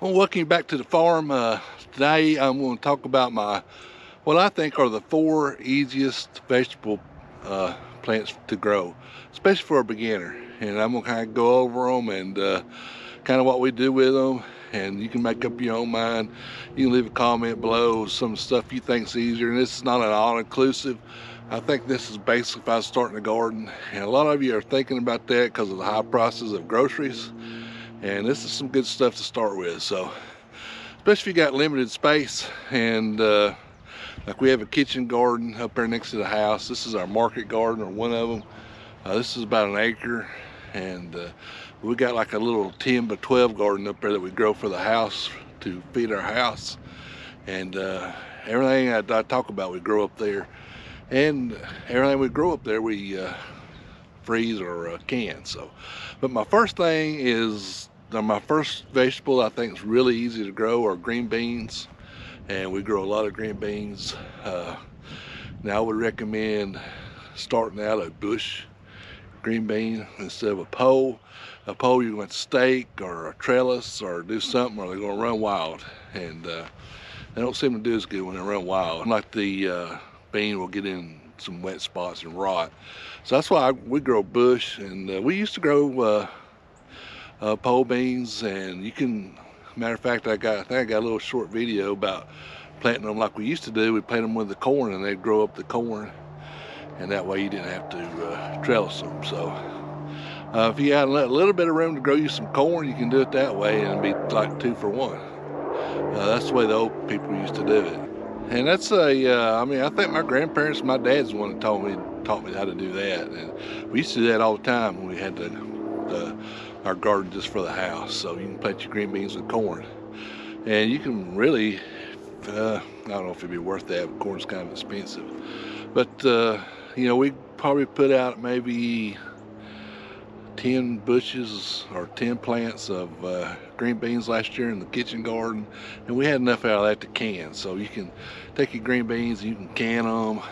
Well, welcome you back to the farm. Today I'm going to talk about what I think are the four easiest vegetable plants to grow, especially for a beginner. And I'm going to kind of go over them and kind of what we do with them. And you can make up your own mind. You can leave a comment below some stuff you think is easier. And this is not an all-inclusive. I think this is basically if I was starting a garden. And a lot of you are thinking about that because of the high prices of groceries. And this is some good stuff to start with. So especially if you got limited space and like we have a kitchen garden up there next to the house. This is our market garden, or one of them. This is about an acre, and we got like a little 10 by 12 garden up there that we grow for the house to feed our house. And everything I talk about we grow up there, and everything we grow up there we freeze or can. So but my first thing is my first vegetable I think is really easy to grow are green beans, and we grow a lot of green beans. Now I would recommend starting out a bush green bean instead of a pole. A pole you're going to stake or a trellis or do something, or they're going to run wild, and they don't seem to do as good when they run wild. Like the bean will get in some wet spots and rot. So that's why we grow bush, and we used to grow pole beans, and you can, matter of fact, I think I got a little short video about planting them like we used to do. We plant them with the corn and they'd grow up the corn, and that way you didn't have to trellis them. So if you had a little bit of room to grow you some corn, you can do it that way, and it'd be like 2 for 1. That's the way the old people used to do it. And that's I mean, I think my grandparents, my dad's the one that taught me how to do that. And we used to do that all the time when we had our garden just for the house. So you can plant your green beans with corn, and you can really, I don't know if it'd be worth that. Corn's kind of expensive, but you know, we probably put out maybe 10 bushes or 10 plants of green beans last year in the kitchen garden, and we had enough out of that to can. So you can take your green beans and you can can them.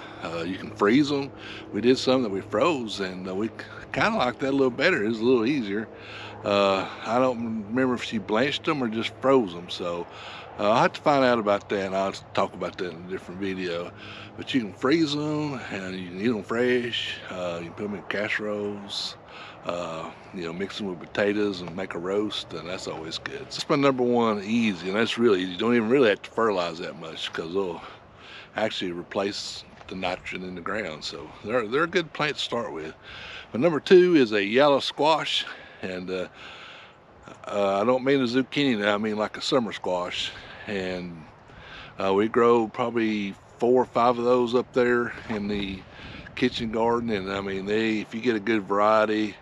You can freeze them. We did some that we froze, and we kind of like that a little better. It was a little easier. I don't remember if she blanched them or just froze them, so I'll have to find out about that, and I'll talk about that in a different video. But you can freeze them, and you can eat them fresh. You can put them in casseroles, you know, mix them with potatoes and make a roast, and that's always good. So that's my number one, easy, and that's really easy. You don't even really have to fertilize that much, because they'll actually replace the nitrogen in the ground. So they're a good plant to start with. But number two is a yellow squash, and I don't mean a zucchini now, I mean like a summer squash. And we grow probably 4 or 5 of those up there in the kitchen garden. And I mean, if you get a good variety,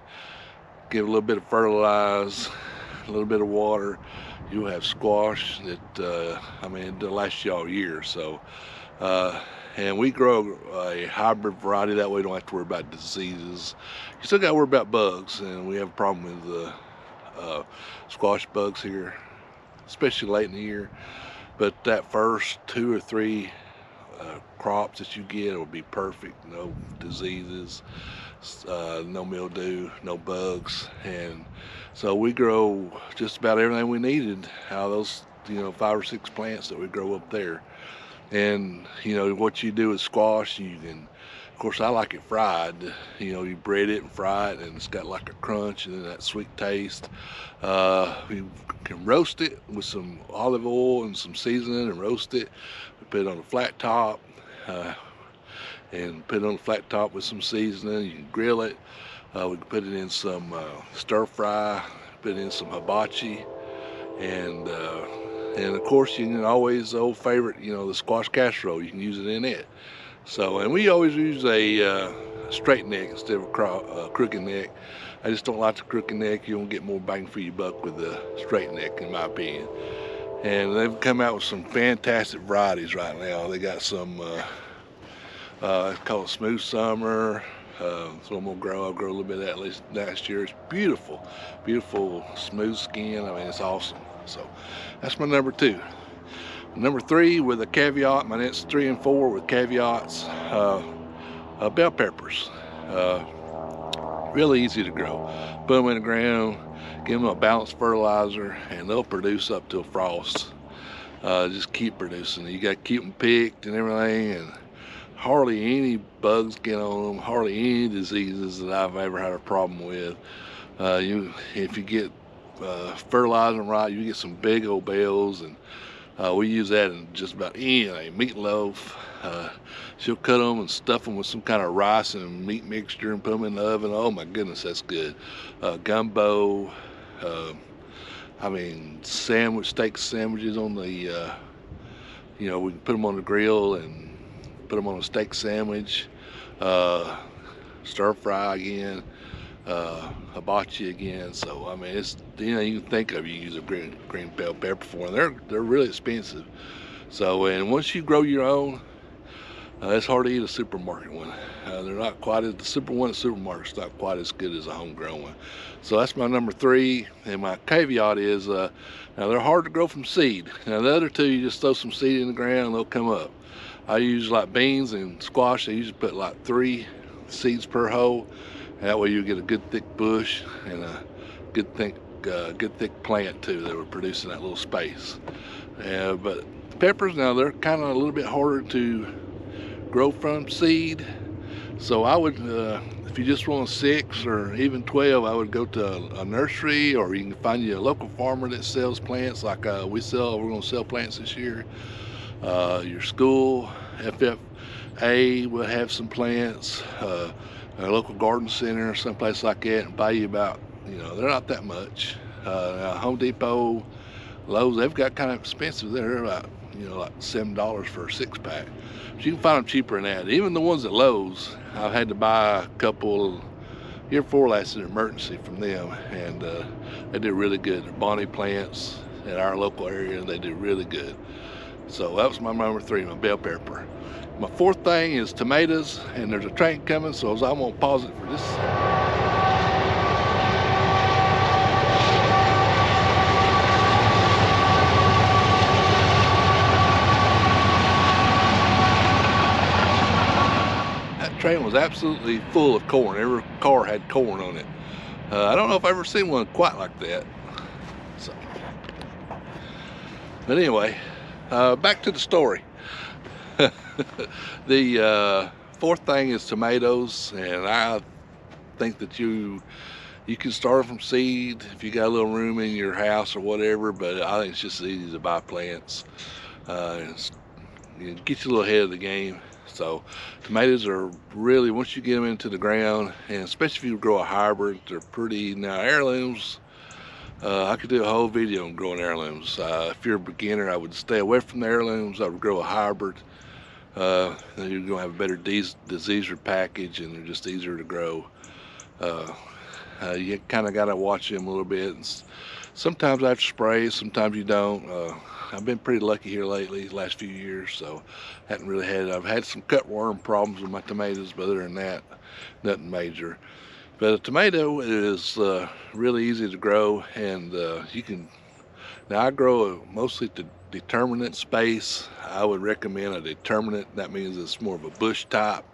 give a little bit of fertilize, a little bit of water, you'll have squash that I mean, it'll last you all year. So and we grow a hybrid variety, that way you don't have to worry about diseases. You still got to worry about bugs, and we have a problem with the squash bugs here, especially late in the year. But that first 2 or 3 crops that you get will be perfect. No diseases, no mildew, no bugs. And so we grow just about everything we needed out of those, you know, 5 or 6 plants that we grow up there. And you know what you do with squash, you can, of course I like it fried. You know, you bread it and fry it, and it's got like a crunch and then that sweet taste. You can roast it with some olive oil and some seasoning and roast it. We put it on a flat top, and put it on a flat top with some seasoning. You can grill it. We can put it in some stir fry, put it in some hibachi, and of course you can always, the old favorite, you know, the squash casserole, you can use it in it. So, and we always use a straight neck instead of a crooked neck. I just don't like the crooked neck. You don't get more bang for your buck with the straight neck, in my opinion. And they've come out with some fantastic varieties right now. They got some it's called Smooth Summer. So I'm gonna I'll grow a little bit of that at least next year. It's beautiful, beautiful smooth skin. I mean, it's awesome. So that's my number 2. Number 3 with a caveat, my next 3 and 4 with caveats, bell peppers. Really easy to grow. Put them in the ground, give them a balanced fertilizer, and they'll produce up till frost. Just keep producing. You got to keep them picked and everything, and hardly any bugs get on them, hardly any diseases that I've ever had a problem with. If you get fertilizing right, you get some big old bales, and we use that in just about anything. Meatloaf. She'll cut them and stuff them with some kind of rice and meat mixture and put them in the oven. Oh my goodness, that's good. Gumbo. Steak sandwiches on the, we can put them on the grill and put them on a steak sandwich. Stir fry again. Hibachi again. So I mean, it's you can think of, you use a green bell pepper for them. They're really expensive. So, and once you grow your own, it's hard to eat a supermarket one. They're not quite as, the supermarket's not quite as good as a homegrown one. So that's my number 3. And my caveat is, now they're hard to grow from seed. Now the other 2, you just throw some seed in the ground and they'll come up. I use like beans and squash. I usually put like 3 seeds per hole. That way you get a good thick bush and a good thick plant too that would produce in that little space. But peppers, now they're kind of a little bit harder to grow from seed. So I would, if you just want 6 or even 12, I would go to a nursery, or you can find you a local farmer that sells plants like we're going to sell plants this year. Your school, FFA will have some plants. A local garden center or someplace like that, and buy you about, they're not that much. Home Depot, Lowe's, they've got kind of expensive. They're about, like $7 for a 6-pack. But you can find them cheaper than that. Even the ones at Lowe's, I've had to buy a couple year before last in emergency from them, and they do really good. They're Bonnie plants in our local area, and they do really good. So that was my number 3, my bell pepper. My 4th thing is tomatoes, and there's a train coming, so I'm gonna pause it for just a second. That train was absolutely full of corn. Every car had corn on it. I don't know if I've ever seen one quite like that. So, but anyway, back to the story. The 4th thing is tomatoes, and I think that you can start from seed if you got a little room in your house or whatever, but I think it's just as easy to buy plants. You get you a little ahead of the game. So tomatoes are really, once you get them into the ground, and especially if you grow a hybrid, they're pretty. Now heirlooms, I could do a whole video on growing heirlooms. If you're a beginner, I would stay away from the heirlooms. I would grow a hybrid. Then you're going to have a better disease package, and they're just easier to grow. You kind of got to watch them a little bit. And sometimes I have to spray, sometimes you don't. I've been pretty lucky here lately, the last few years, so haven't really had. I've had some cutworm problems with my tomatoes, but other than that, nothing major. But a tomato is really easy to grow, and you can. Now I grow mostly to determinate space. I would recommend a determinate. That means it's more of a bush type,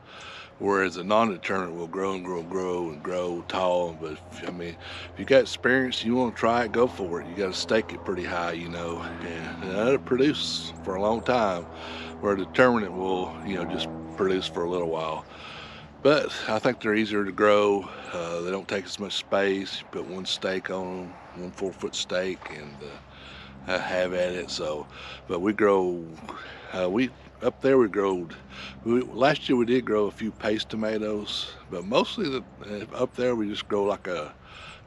whereas a non-determinate will grow and grow and grow and grow tall. But if you got experience, you want to try it, go for it. You got to stake it pretty high, and it'll produce for a long time, where a determinate will, just produce for a little while. But I think they're easier to grow. They don't take as much space. You put one stake on them, 1 4-foot stake, and have at it. So, but we grow. Up there we growed. Last year we did grow a few paste tomatoes, but mostly up there we just grow like a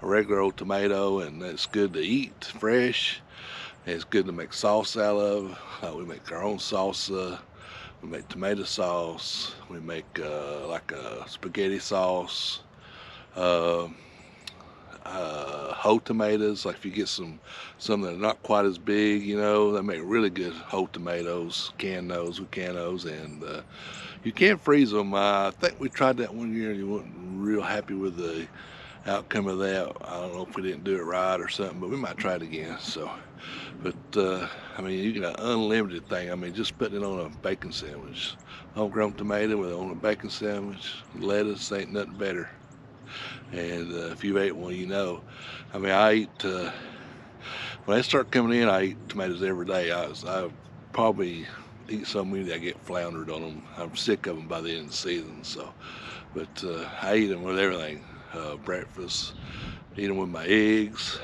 regular old tomato, and it's good to eat fresh. It's good to make sauce out of. We make our own salsa. We make tomato sauce. We make like a spaghetti sauce. Whole tomatoes, like if you get some that are not quite as big, they make really good whole tomatoes. We can those, and you can freeze them. I think we tried that one year and you weren't real happy with the outcome of that. I don't know if we didn't do it right or something, but we might try it again. So, but you get an unlimited thing. Just putting it on a bacon sandwich, homegrown tomato on a bacon sandwich, lettuce, ain't nothing better. And if you ate one, you know. I mean, I eat, when they start coming in, I eat tomatoes every day. I probably eat so many that I get floundered on them. I'm sick of them by the end of the season. So, but I eat them with everything. Breakfast, eat them with my eggs,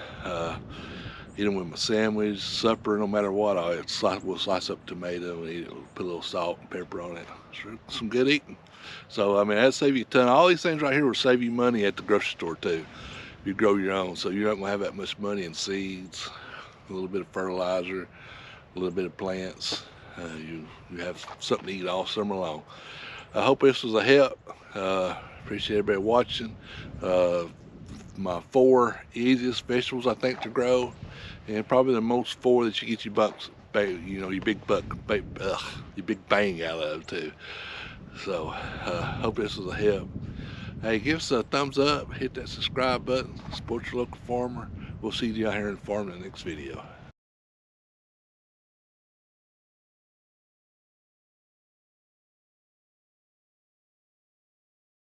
eat them with my sandwich, supper, no matter what. We'll slice up tomato and eat it, put a little salt and pepper on it. Some good eating. So, I mean, that'd save you a ton. All these things right here will save you money at the grocery store too. You grow your own, so you're not gonna have that much money in seeds, a little bit of fertilizer, a little bit of plants. You have something to eat all summer long. I hope this was a help. Appreciate everybody watching. My 4 easiest vegetables I think to grow, and probably the most 4 that you get your bucks, you know, your big bang out of too. So hope this was a help. Hey, give us a thumbs up, hit that subscribe button, support your local farmer. We'll see you out here in the farm in the next video.